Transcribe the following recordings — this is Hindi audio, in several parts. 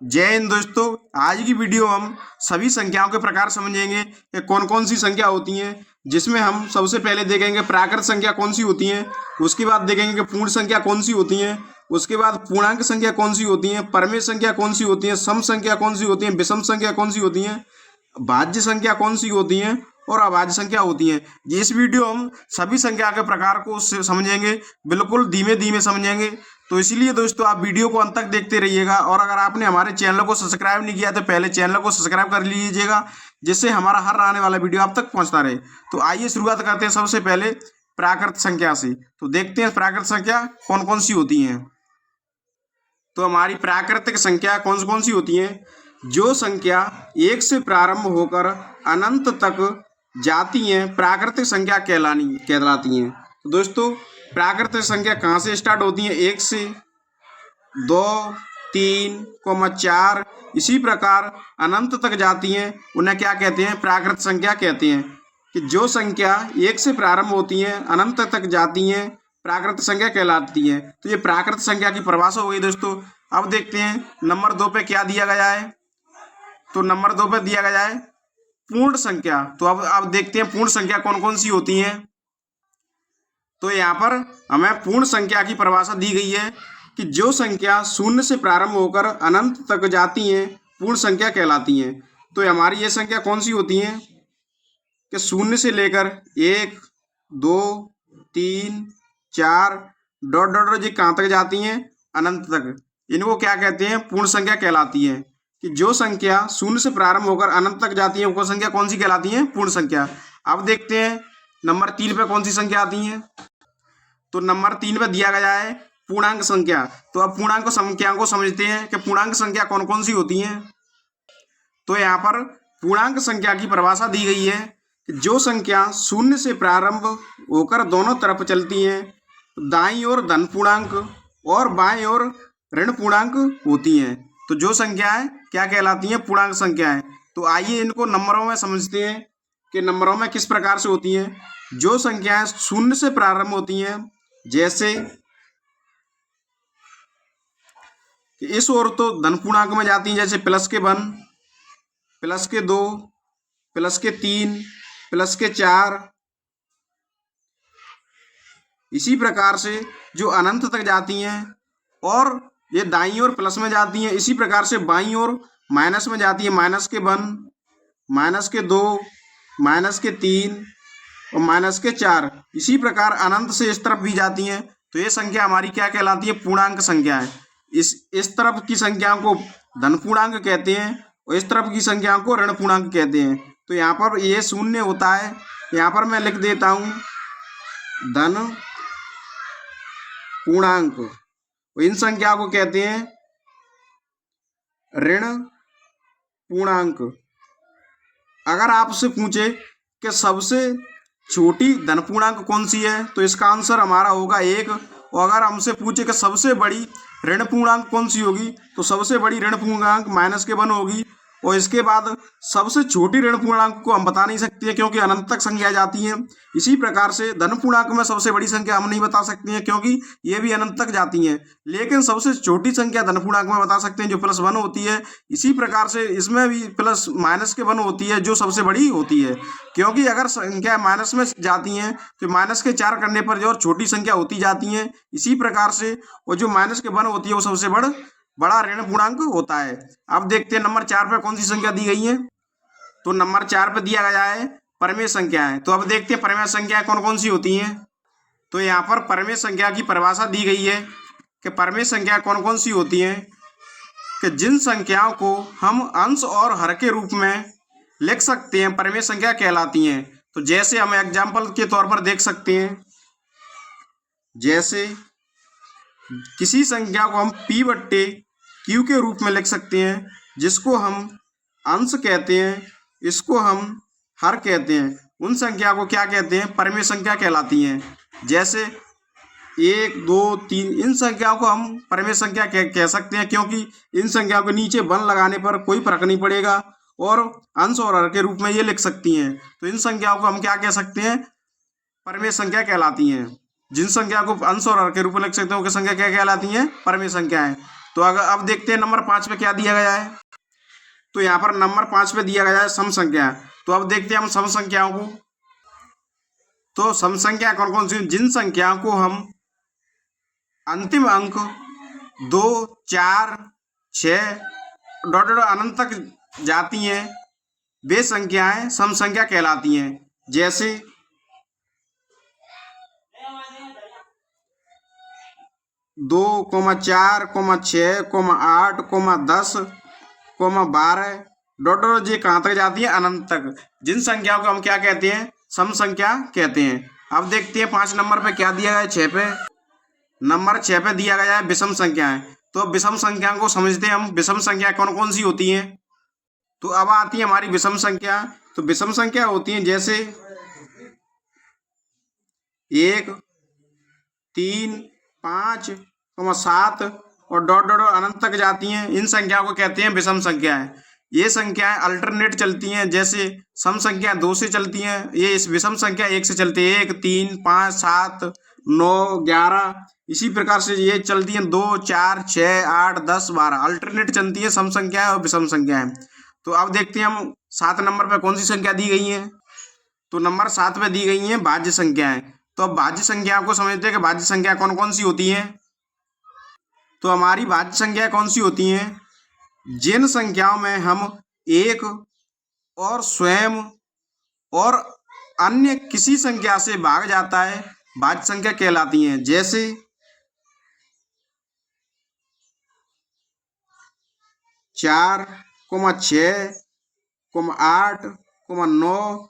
जय हिंद दोस्तों। आज की वीडियो हम सभी संख्याओं के प्रकार समझेंगे कि कौन कौन सी संख्या होती हैं, जिसमें हम सबसे पहले देखेंगे प्राकृत संख्या कौन सी होती हैं, उसके बाद देखेंगे कि पूर्ण संख्या कौन सी होती हैं, उसके बाद पूर्णांक संख्या कौन सी होती हैं, परमेय संख्या कौन सी होती है, सम संख्या कौन सी होती है, विषम संख्या कौन सी होती है, भाज्य संख्या कौन सी होती हैं और अभाज्य संख्या होती हैं। ये इस वीडियो हम सभी संख्या के प्रकार को समझेंगे, बिल्कुल धीमे धीमे समझेंगे। तो इसलिए दोस्तों आप वीडियो को अंत तक देखते रहिएगा, और अगर आपने हमारे चैनल को सब्सक्राइब नहीं किया तो पहले चैनल को सब्सक्राइब कर लीजिएगा, जिससे हमारा हर आने वाला वीडियो आप तक पहुंचता रहे। तो आइए शुरुआत करते हैं सबसे पहले प्राकृत संख्या से। तो देखते हैं प्राकृत संख्या कौन कौन सी होती हैं। तो हमारी प्राकृतिक संख्या कौन सी होती हैं? जो संख्या एक से प्रारंभ होकर अनंत तक जाती हैं प्राकृतिक संख्या कहलाती हैं। तो दोस्तों प्राकृतिक संख्या कहाँ से स्टार्ट होती हैं? 1 से 2, 3, 4 इसी प्रकार अनंत तक जाती हैं, उन्हें क्या कहते हैं? प्राकृत संख्या कहते हैं। कि जो संख्या 1 से प्रारंभ होती हैं अनंत तक जाती हैं प्राकृत संख्या कहलाती है। तो ये प्राकृत संख्या की परिभाषा हो गई दोस्तों। अब देखते हैं नंबर 2 पे क्या दिया गया है। तो नंबर 2 पे दिया गया है पूर्ण संख्या। तो अब देखते हैं पूर्ण संख्या कौन कौन सी होती हैं। तो यहाँ पर हमें पूर्ण संख्या की परिभाषा दी गई है कि जो संख्या शून्य से प्रारंभ होकर अनंत तक जाती हैं पूर्ण संख्या कहलाती हैं। तो हमारी ये संख्या कौन सी होती हैं कि शून्य से लेकर 1, 2, 3, 4 डॉट डॉट डॉट जी कहाँ तक जाती हैं? अनंत तक। इनको क्या कहते हैं? पूर्ण संख्या कहलाती है। कि जो संख्या शून्य से प्रारंभ होकर अनंत तक जाती है वो संख्या कौन सी कहलाती है? पूर्ण संख्या। अब देखते हैं नंबर 3 पे कौन सी संख्या आती है। तो नंबर 3 पे दिया गया है पूर्णांक संख्या। तो अब पूर्णांक संख्या को समझते हैं कि पूर्णांक संख्या कौन कौन सी होती हैं। तो यहाँ पर पूर्णांक संख्या की परिभाषा दी गई है कि जो संख्या शून्य से प्रारंभ होकर दोनों तरफ चलती हैं, दाईं ओर धन पूर्णांक और बाईं ओर ऋण पूर्णांक होती हैं। तो जो संख्याएं क्या कहलाती हैं? पूर्णांक संख्याएं। तो आइए इनको नंबरों में समझते हैं कि नंबरों में किस प्रकार से होती हैं। जो संख्याएं शून्य से प्रारंभ होती हैं, जैसे इस ओर तो धन पूर्णांक में जाती हैं, जैसे +1, +2, +3, +4। इसी प्रकार से जो अनंत तक जाती हैं और ये दाईं ओर प्लस में जाती हैं, इसी प्रकार से बाईं ओर माइनस में जाती है, -1, -2, -3 और -4। इसी प्रकार अनंत से इस तरफ भी जाती हैं। तो ये संख्या हमारी क्या कहलाती है? पूर्णांक संख्या है। इस तरफ की संख्याओं को धन पूर्णांक कहते हैं और इस तरफ की संख्याओं को ऋण पूर्णांक कहते हैं। तो यहाँ पर ये शून्य होता है, यहाँ पर मैं लिख देता हूँ धन पूर्णांक। इन संख्या को कहते हैं ऋण पूर्णांक। अगर आपसे पूछे कि सबसे छोटी धन पूर्णांक कौन सी है, तो इसका आंसर हमारा होगा 1। और अगर हमसे पूछे कि सबसे बड़ी ऋण पूर्णांक कौन सी होगी, तो सबसे बड़ी ऋण पूर्णांक -1 होगी। और इसके बाद सबसे छोटी ऋण पूर्णांक को हम बता नहीं सकते हैं, क्योंकि अनंत तक संख्या जाती हैं। इसी प्रकार से धन पूर्णांक में सबसे बड़ी संख्या हम नहीं बता सकते हैं, क्योंकि ये भी अनंत तक जाती हैं। लेकिन सबसे छोटी संख्या धन पूर्णांक में बता सकते हैं, जो +1 होती है। इसी प्रकार से इसमें भी -1 होती है, जो सबसे बड़ी होती है। क्योंकि अगर संख्या माइनस में जाती हैं तो -4 करने पर जो और छोटी संख्या होती जाती हैं। इसी प्रकार से वो जो -1 होती है वो सबसे बड़ा ऋण पूर्णांक होता है। अब देखते हैं नंबर 4 पे कौन सी संख्या दी गई है। तो नंबर 4 पे दिया गया है परमेय संख्याएं। तो अब देखते हैं परमेय संख्याएं कौन कौन सी होती हैं। तो यहाँ पर परमेय संख्या की परिभाषा दी गई है कि परमेय संख्या कौन कौन सी होती हैं। कि जिन संख्याओं को हम अंश और हर के रूप में लिख सकते हैं परमेय संख्या कहलाती हैं। तो जैसे हम एग्जाम्पल के तौर पर देख सकते हैं, जैसे किसी संख्या को हम P/Q के रूप में लिख सकते हैं, जिसको हम अंश कहते हैं, इसको हम हर कहते हैं। उन संख्या को क्या कहते हैं? परमेय संख्या कहलाती हैं। जैसे 1, 2, 3 इन संख्याओं को हम परमेय संख्या कह सकते हैं, क्योंकि इन संख्याओं के नीचे 1 लगाने पर कोई फर्क नहीं पड़ेगा और अंश और हर के रूप में ये लिख सकती हैं। तो इन संख्याओं को हम क्या कह सकते हैं? परमेय संख्या कहलाती हैं। जिन संख्या को अंश और हर के रूप में लिख सकते हैं वो संख्या क्या कहलाती हैं? परमेय संख्याएं। तो अगर अब देखते हैं नंबर 5 पे क्या दिया गया है। तो यहाँ पर नंबर 5 पे दिया गया है सम संख्या। तो अब देखते हैं हम सम संख्याओं को। तो सम संख्या कौन कौन सी, जिन संख्याओं को हम अंतिम अंक 2, 4, 6 डॉट डॉट अनंत तक जाती हैं वे संख्याएं सम संख्या कहलाती हैं। जैसे 2, 4, 6, 8, 10, 12 डॉट डॉट ये कहाँ तक जाती है, अनंत तक। जिन संख्याओं को हम क्या कहते हैं, सम संख्या कहते हैं। अब देखते हैं 5 नंबर पे क्या दिया गया है। 6 पे नंबर 6 पे दिया गया है विषम संख्याएं। तो विषम संख्याओं को समझते हैं हम। विषम संख्या कौन कौन सी होती हैं। तो अब आती है हमारी विषम संख्या। तो विषम संख्या होती हैं जैसे 1, 3, 5, 7 और डॉट डॉट अनंत तक जाती हैं। इन संख्याओं को कहते हैं विषम संख्याएं। ये संख्याएं अल्टरनेट चलती हैं। जैसे सम संख्या 2 से चलती हैं, ये इस विषम संख्या 1 से चलती है। 1, 3, 5, 7, 9, 11 इसी प्रकार से ये चलती हैं। 2, 4, 6, 8, 10, 12 अल्टरनेट चलती है सम संख्याएं और विषम संख्याएं। तो अब देखते हैं हम 7 नंबर पे कौन सी संख्या दी गई है। तो नंबर 7 पे दी गई हैं भाज्य संख्याएं। तो अब भाज्य संख्याओं को समझते हैं कि भाज्य संख्या कौन कौन सी होती हैं। तो हमारी भाज्य संख्याएं कौन सी होती हैं, जिन संख्याओं में हम एक और स्वयं और अन्य किसी संख्या से भाग जाता है भाज्य संख्या कहलाती हैं। जैसे 4, 6, 8, 9,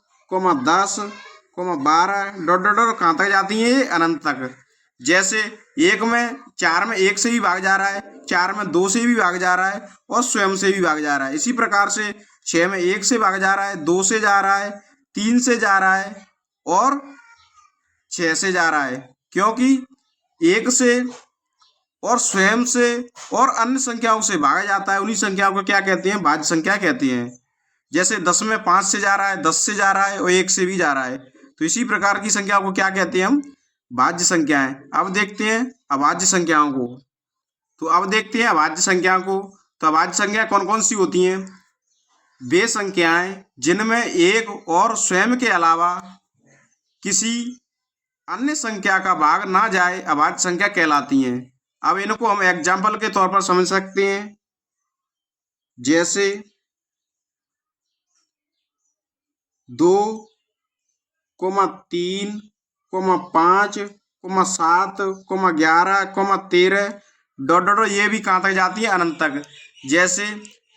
10, 12 डॉट डॉट डॉट कहाँ तक जाती हैं, ये अनंत तक। जैसे 1 में 4 में 1 से भी भाग जा रहा है, 4 में 2 से भी भाग जा रहा है और स्वयं से भी भाग जा रहा है। इसी प्रकार से 6 में 1 से भाग जा रहा है, 2 से जा रहा है, 3 से जा रहा है और 6 से जा रहा है। क्योंकि 1 से और स्वयं से और अन्य संख्याओं से भागा जाता है, उन्हीं संख्याओं को क्या कहते हैं, भाज्य संख्या कहते हैं। जैसे 10 में 5 से जा रहा है, 10 से जा रहा है और 1 से भी जा रहा है। तो इसी प्रकार की संख्याओं को क्या कहते हैं हम, भाज्य संख्याएं। अब देखते हैं अभाज्य संख्याओं को। तो अब देखते हैं अभाज्य संख्याओं को। तो अभाज्य संख्या कौन कौन सी होती हैं, वे संख्याएं जिनमें एक और स्वयं के अलावा किसी अन्य संख्या का भाग ना जाए अभाज्य संख्या कहलाती हैं। अब इनको हम एग्जाम्पल के तौर पर समझ सकते हैं। जैसे 2, 3, 5, 7, 11, 13 डॉट डॉट ये भी कहाँ तक जाती है, अनंत तक। जैसे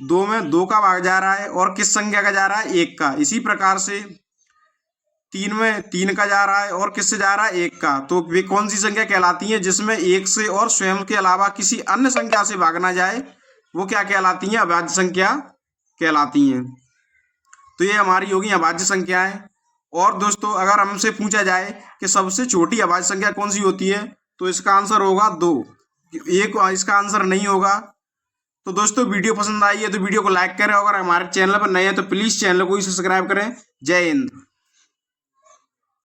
2 में 2 का भाग जा रहा है और किस संख्या का जा रहा है, 1 का। इसी प्रकार से 3 में 3 का जा रहा है और किससे जा रहा है, 1 का। तो वे कौन सी संख्या कहलाती हैं, जिसमें 1 से और स्वयं के अलावा किसी अन्य संख्या से भागना जाए, वो क्या कहलाती हैं, अभाज्य संख्या कहलाती हैं। तो ये हमारी होगी अभाज्य संख्याएं। और दोस्तों अगर हमसे पूछा जाए कि सबसे छोटी अभाज्य संख्या कौन सी होती है, तो इसका आंसर होगा 2। एक इसका आंसर नहीं होगा। तो दोस्तों वीडियो पसंद आई है तो वीडियो को लाइक करें। अगर हमारे चैनल पर नए हैं तो प्लीज़ चैनल को ही सब्सक्राइब करें। जय हिंद।